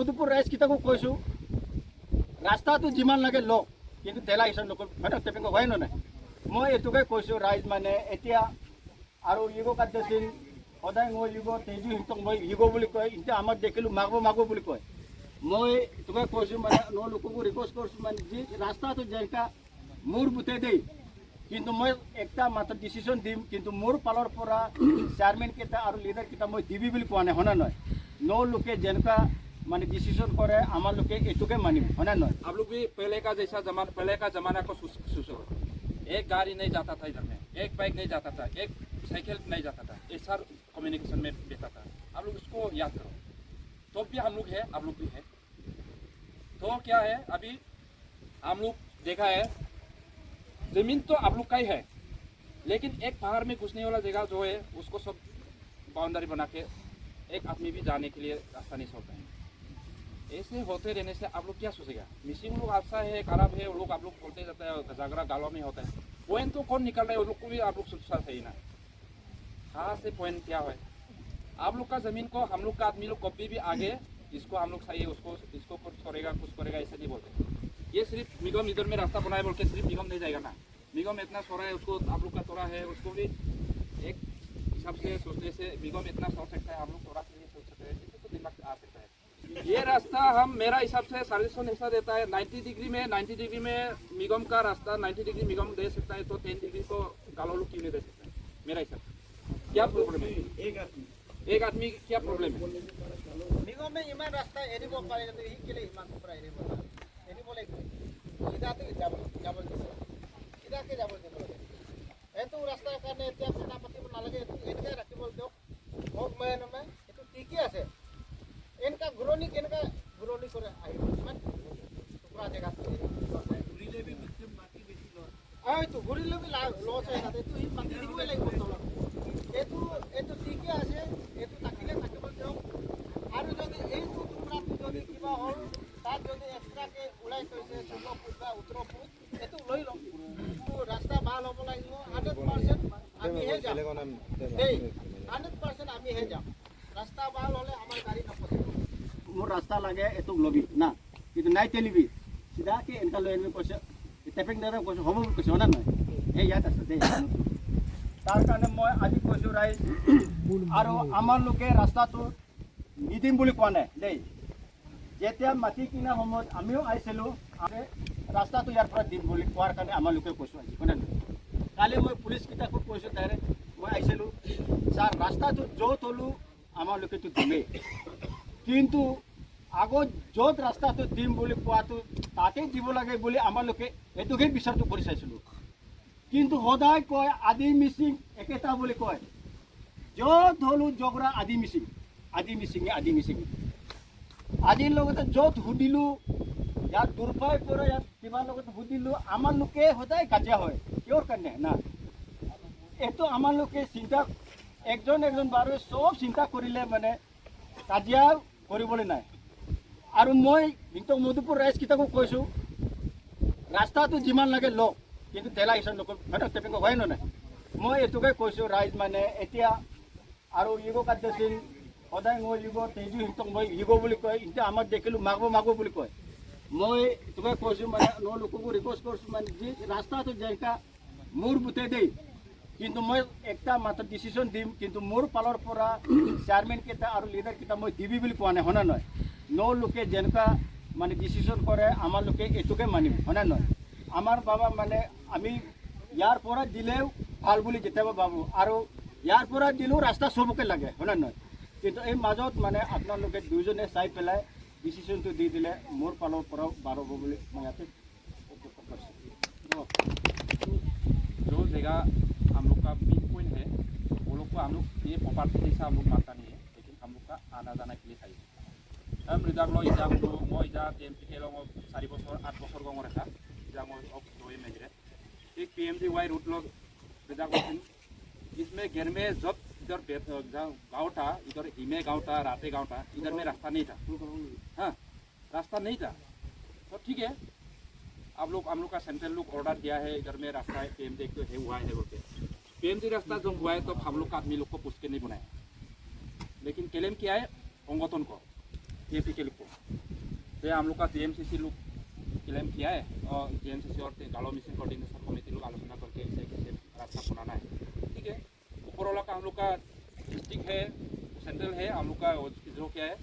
মধুপুৰ ৰাইজকেইটাকো কৈছোঁ, ৰাস্তাটো যিমান লাগে লওক, কিন্তু তেলা হিচাপ নকৰোঁ, হয় নহয়? টেপিং হয় নে নাই? মই এইটোকে কৈছোঁ ৰাইজ মানে এতিয়া আৰু ইগ' কাৰ্যশীল সদায় মই ইগ' তেজু সিহঁতক মই ইগ' বুলি কয়, এতিয়া আমাক দেখিলোঁ মাগব বুলি কয়। মই এইটোকে কৈছোঁ মানে লোককো ৰিকুৱেষ্ট কৰিছোঁ মানে যি ৰাস্তাটো যেনেকা মোৰ বুটে দেই, কিন্তু মই একটা মাত্ৰ ডিচিশ্যন দিম, কিন্তু মোৰ ফালৰ পৰা চেয়াৰমেনকেইটা আৰু লিডাৰকেইটা মই দিবি বুলি কোৱা নাই, হয় নে নহয়? লোকে যেনেকা माने डिसीजन करे आम लोग एटुके मानिम, है ना? आप लोग भी पहले का जमाना को सोचो। एक गाड़ी नहीं जाता था इधर में, एक बाइक नहीं जाता था, एक साइकिल नहीं जाता था, ये सर कम्युनिकेशन में बेहतर था। आप लोग उसको याद करो। तो भी हम लोग है, आप लोग भी है। तो क्या है, अभी हम लोग देखा है जमीन तो आप लोग का ही है, लेकिन एक पहाड़ में घुसने वाला जगह जो है उसको सब बाउंड्री बना के एक आदमी भी जाने के लिए रास्ता नहीं छोड़ता है। ऐसे होते रहने से आप लोग क्या सोचेगा? मिसिंग लोग अच्छा है खराब है, वो लोग आप लोग बोलते जाते हैं, झगड़ा गालों में होता है। पॉइंट तो कौन निकल रहा है, वो लोग को भी आप लोग सोचना चाहिए ना। कहाँ से पॉइंट क्या है? आप लोग का जमीन को हम लोग का आदमी लोग कभी भी आगे इसको हम लोग चाहिए, उसको इसको कुछ करेगा ऐसे नहीं बोलते। ये सिर्फ निगम इधर में रास्ता बनाए बोल के सिर्फ निगम नहीं जाएगा ना। निगम इतना सोरा है, उसको आप लोग का तोड़ा है, उसको भी एक हिसाब से सोचने से निगम इतना सोच सकता है, हम लोग तोड़ा के लिए सोच सकते हैं, तो दिमाग आ सकता है। ये रास्ता हम मेरा हिसाब से 150 हिस्सा देता है। 90 डिग्री में निगम का रास्ता 90 डिग्री निगम दे सकता है, तो 10 डिग्री को गालों लोग क्यों नहीं दे सकता है? मेरा हिसाब क्या प्रॉब्लम है? एक आदमी क्या प्रॉब्लम है? निगम में इमान रास्ता एरिब पारे तो यही के लिए इमान ऊपर एरिब बोले इधर तो जाबल इधर के जाबल ए तो रास्ता करने त्या सेनापति बना लगे इनके रखी बोल दो होक में ये तो ठीक ही है। इनका गुरोनी करे आई मन टुकड़ा जगह गुरीले भी मध्यम माटी बेसी लॉस आय तो गुरीले भी लॉस है ना तो ही माटी दिबो लाइक बोल ए तो ठीक ही আছে ए तो ताकिले ताके बोल दो आरो যদি এই তো টুকরা যদি কিবা হল তার যদি এক্সট্রা কে উলাই কইছে 16 ফুট বা 18 ফুট এতো লই ল তো রাস্তা ভাল হ'ব লাগিব 100% আমি হে যাম এই 100% আমি হে যাম রাস্তা ভাল হলে আমার গাড়ি নপছে मोर रास्ता लगे एतु लबी ना কিন্তু নাই তেলিবি সিধা কি এনকা লৈ আনিবি কৈছে টেপিং দ্বাৰা কৈছে হ'ব কৈছে না নহয় এই ইয়াত আছে দেই তাৰ কাৰণে মই আজি কৈছোঁ ৰাইজ আৰু আমাৰ লোকে ৰাস্তাটো নিদিম বুলি কোৱা নাই দেই যেতিয়া মাটি কিনা সময়ত আমিও আহিছিলোঁ ৰাস্তাটো ইয়াৰ পৰা দিম বুলি কোৱাৰ কাৰণে আমাৰ লোকে কৈছোঁ আজি হয় না নহয় কালি মই পুলিচকেইটাকো কৈছোঁ ডাইৰেক্ট মই আহিছিলোঁ ছাৰ ৰাস্তাটো য'ত হ'লেও আমাৰ লোকেতো দিমেই কিন্তু আগত য'ত ৰাস্তাটো দিম বুলি কোৱাটো তাতে দিব লাগে বুলি আমাৰ লোকে এইটোকে বিচাৰটো কৰি চাইছিলোঁ কিন্তু সদায় কয় আদি মিচিং একেটা বুলি কয় য'ত হ'লেও জগৰা আদি মিচিং আজিৰ লগতে য'ত সুধিলোঁ ইয়াত দুৰ্পাই পৰা ইয়াত কিবা লগত সুধিলোঁ আমাৰ লোকে সদায় কাজিয়া হয় কিহৰ কাৰণে না এইটো আমাৰ লোকে চিন্তা একজন বাৰু চব চিন্তা কৰিলে মানে কাজিয়া কৰিবলৈ নাই আৰু মই কিন্তু মধুপুৰ ৰাইজকেইটাকো কৈছোঁ ৰাস্তাটো যিমান লাগে লওক কিন্তু তেলা হিচাপ নকৰোঁ হয় নহয়? টেপিং হয় নে নাই? মই এইটোকে কৈছোঁ ৰাইজ মানে এতিয়া আৰু ইগ' কাৰ্যশীল সদায় মই ইগ' তেজু সিহঁতক মই ইগ' বুলি কয়, এতিয়া আমাক দেখিলোঁ মাগব বুলি কয়। মই এইটোকে কৈছোঁ মানে লোককো ৰিকুৱেষ্ট কৰিছোঁ মানে যি ৰাস্তাটো যেনেকা মোৰ বুটে দেই, কিন্তু মই একটা মাত্ৰ ডিচিশ্যন দিম, কিন্তু মোৰ ফালৰ পৰা চেয়াৰমেনকেইটা আৰু লিডাৰকেইটা মই দিবি বুলি কোৱা নাই, হয় নে নহয়? লোকে যেনেকা মানে ডিচিশ্যন কৰে আমাৰ লোকে এইটোকে মানিম, হয় নে নহয়? আমাৰ বাবা মানে আমি ইয়াৰ পৰা দিলেও ভাল বুলি কেতিয়াবা ভাবোঁ আৰু ইয়াৰ পৰা দিলেও ৰাস্তা চবকে লাগে, হয় নে নহয়? কিন্তু এই মাজত মানে আপোনালোকে দুইজনে চাই পেলাই ডিচিশ্যনটো দি দিলে মোৰ ফালৰ পৰাও ভাল হ'ব বুলি মই ইয়াতে जो जगह हम लोग का मेन पॉइंट है वो लोग को हम लोग ये प्रॉपर्टी जैसा हम लोग मानता नहीं है, लेकिन हम लोग का आना जाना के लिए चाहिए। हम रिजार्व लो इजा मो इजा टीएमसी के लो 4 বছর 8 বছর गंग रेखा इजा मो ऑफ रोई मेजरे एक पीएमजी वाई रूट लो रिजार्व इसमें घेर में जब इधर गाँव था, इधर हिमे गाँव था, राते गाँव था, इधर में रास्ता नहीं था। हाँ रास्ता नहीं था तो ठीक है आप लोग हम लोग का सेंट्रल लोग ऑर्डर दिया है इधर में रास्ता है पीएमजी तो है हुआ है बोलते पीएमजी रास्ता जब हुआ है तो हम लोग का आदमी लोग को पूछ के नहीं बनाया, लेकिन क्लेम किया है अंगतन को TMP के लोग को। तो हम लोग का TMCC लोग क्लेम किया है और TMCC और गालो मिशन कोऑर्डिनेशन कमेटी लोग आलोचना करके इसे कैसे रास्ता बनाना है, ठीक है। ऊपर वाला का हम लोग का डिस्ट्रिक्ट है, सेंट्रल है, हम लोग का जो क्या है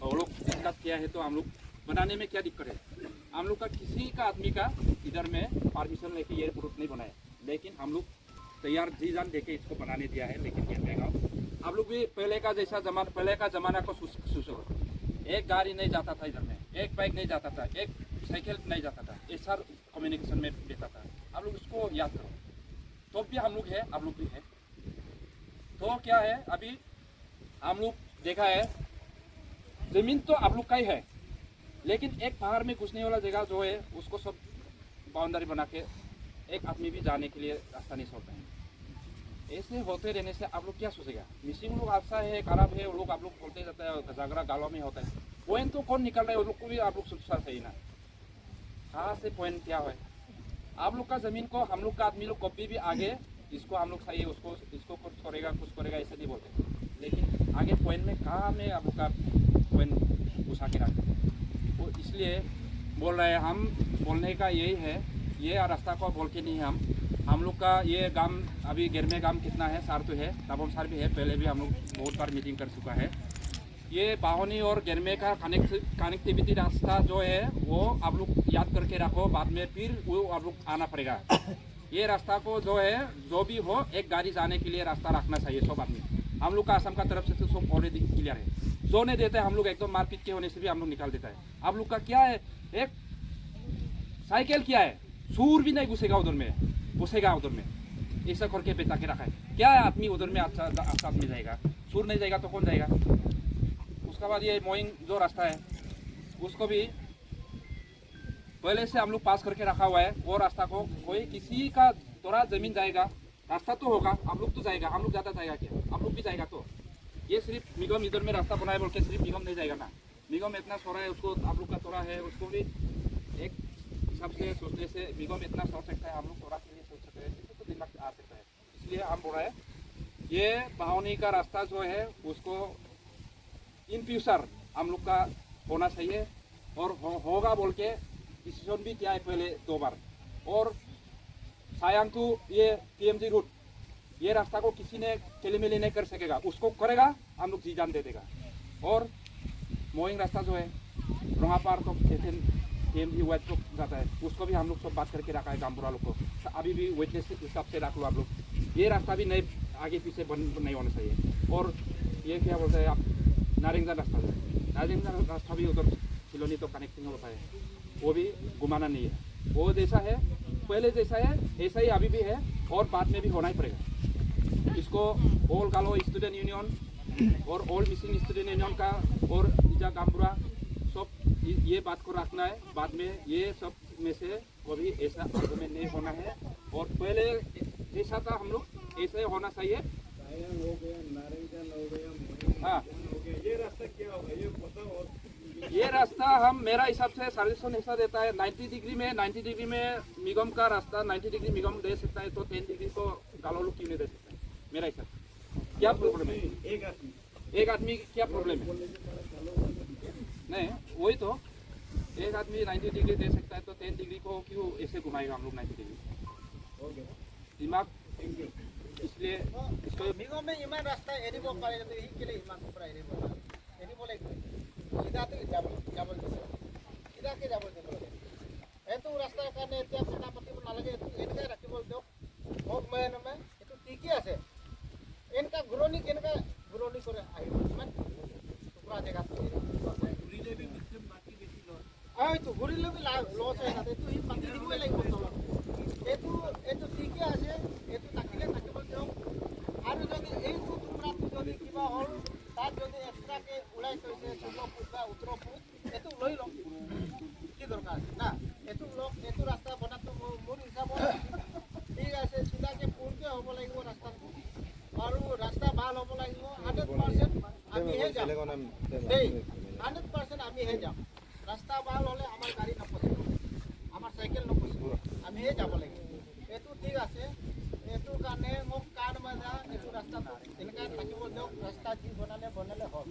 वो लोग डिस्कस किया है, तो हम लोग बनाने में क्या दिक्कत है। हम लोग का किसी का आदमी का इधर में परमिशन लेके ये रूट नहीं बनाया, लेकिन हम लोग तैयार जी जान देके इसको बनाने दिया है। लेकिन ये गाँव आप लोग भी पहले का जमाना को सोचो, एक गाड़ी नहीं जाता था इधर में, एक बाइक नहीं जाता था, एक साइकिल नहीं जाता था, ये सर कम्युनिकेशन में देता था। आप लोग इसको याद करो, तो भी हम लोग है, आप लोग भी है। तो क्या है, अभी हम लोग देखा है जमीन तो आप लोग का ही है, लेकिन एक पहाड़ में घुसने वाला जगह जो है उसको सब बाउंड्री बना के एक आदमी भी जाने के लिए रास्ता नहीं छोड़ता है। ऐसे होते रहने से आप लोग क्या सोचेगा, मिसिंग लोग अच्छा है खराब है वो लोग आप लोग बोलते जाते हैं, झगड़ा गालों में होता है। पॉइंट तो कौन निकल रहा है वो लोग को भी आप लोग सोचना चाहिए ना, कहाँ से पॉइंट क्या है। आप लोग का जमीन को हम लोग का आदमी लोग कभी भी आगे इसको हम लोग सही उसको इसको कुछ करेगा ऐसे नहीं बोलते, लेकिन आगे पॉइंट में कहाँ में आप लोग का पॉइंट घुसा के रखते हैं। तो इसलिए बोल रहे हैं, हम बोलने का यही है, ये रास्ता को बोल के नहीं है हम लोग का ये गांव अभी गिरमे गांव कितना है, सार तो है, ताबम सार भी है, पहले भी हम लोग बहुत बार मीटिंग कर चुका है। ये बाहोनी और गिरमे का कनेक्टिविटी रास्ता जो है वो आप लोग याद करके रखो, बाद में फिर वो आप लोग आना पड़ेगा। ये रास्ता को जो है जो भी हो एक गाड़ी जाने के लिए रास्ता रखना चाहिए सब आदमी। हम लोग का असम का तरफ से तो सब ऑलरेडी क्लियर है, जो नहीं देते हम लोग एकदम मारपीट के होने से भी हम लोग निकाल देता है। आप लोग का क्या है, एक साइकिल क्या है, सूर भी नहीं घुसेगा उधर में, घुसेगा उधर में, ऐसा करके बेचा के रखा है। क्या है, आदमी उधर में अच्छा आदमी जाएगा, सूर नहीं जाएगा तो कौन जाएगा। उसके बाद ये मोइंग जो रास्ता है उसको भी पहले से हम लोग पास करके रखा हुआ है। वो रास्ता को कोई किसी का थोड़ा जमीन जाएगा, रास्ता तो होगा, आप लोग तो जाएगा, हम लोग ज़्यादा जाएगा क्या, आप लोग भी जाएगा। तो ये सिर्फ निगम इधर में रास्ता बनाए बोल के सिर्फ निगम नहीं जाएगा ना, निगम इतना सोरा है उसको आप लोग का थोड़ा है, उसको भी एक हिसाब से सोचने से निगम इतना सोच सकता है, हम लोग थोड़ा के लिए सोच सकते हैं, तो दिमाग आ सकता है। इसलिए हम बोल रहे हैं ये बाहोनी का रास्ता जो है उसको इन फ्यूचर हम लोग का होना चाहिए, और होगा बोल के डिसीजन भी किया है पहले 2 बार। और सायांग टू ये TMG रूट, ये रास्ता को किसी ने खेली नहीं कर सकेगा, उसको करेगा हम लोग जी जान दे देगा। और मोइंग रास्ता जो है रोहापार तो TMG वेट को जाता है, उसको भी हम लोग सब बात करके रखा है गांवबुरा लोग को, अभी भी वेटनेस हिसाब से रख लो आप लोग। ये रास्ता भी नहीं आगे पीछे बंद नहीं होना चाहिए। और ये क्या बोलते हैं आप, नारिंगजा रास्ता है, नारिंगजा रास्ता भी उधर सिलोनी तो कनेक्टिंग होता है, वो भी घुमाना नहीं है, वो जैसा है पहले जैसा है ऐसा ही अभी भी है, और बाद में भी होना ही पड़ेगा। इसको ऑल गालो स्टूडेंट यूनियन और ऑल मिसिंग स्टूडेंट यूनियन का और इजा गांवबुरा सब ये बात को रखना है, बाद में ये सब में से कभी ऐसा आर्गुमेंट नहीं होना है, और पहले जैसा था हम लोग ऐसा ही होना चाहिए। हाँ, ये रास्ता क्या होगा ये बताओ। ये रास्ता हम मेरा हिसाब से सजेशन ऐसा देता है 90 डिग्री में निगम का रास्ता 90 डिग्री निगम दे सकता है, तो 10 डिग्री को गालो लोग क्यों नहीं दे सकता है मेरा हिसाब से। क्या प्रॉब्लम है, एक आदमी क्या प्रॉब्लम है, नहीं वही तो एक आदमी 90 डिग्री दे सकता है, तो 10 डिग्री को क्यों ऐसे घुमाएगा हम लोग 90 डिग्री दिमाग। इसलिए इसको निगम में इमान रास्ता एरिबो पारे तो यही के लिए इमान को प्राय एरिबो एरिबो लाइक इदा तो जाबल इदा के जाबल दे ए तो रास्ता करने त्या पता पति बना लगे इनका रखी बोल दो होक में तो ठीक है से इनका ग्रोनी करे आई मन टुकड़ा जगह तो गुरीले भी मिथम बाकी बेसी लो आई तो गुरीले भी लॉस है ना तो ही पति दिबो लाइक बोल ए तो ठीक है আছে ए तो ताकिले ताके बोल दो আর যদি এই তো তোমরা যদি কিবা হল তার যদি এক্সট্রা কে উড়াই কইছে ছোট ফুট বা উত্তর ফুট এতো লই লো কি দরকার না এতো লোক এতো রাস্তা বানাতো মোর হিসাব ঠিক আছে সুদাকে পুরকে হব লাগিব রাস্তা আর রাস্তা ভাল হব লাগিব 100% আমি হে যাম দেই 100% আমি হে যাম রাস্তা ভাল হলে আমার গাড়ি নপসিব আমার সাইকেল নপসিব আমি হে যাব লাগিব এতো ঠিক আছে এতো কানে মোক কান বাজা এতো রাস্তা এনেকা থাকিব দিয়ক রাস্তা যি বনালে হ'ব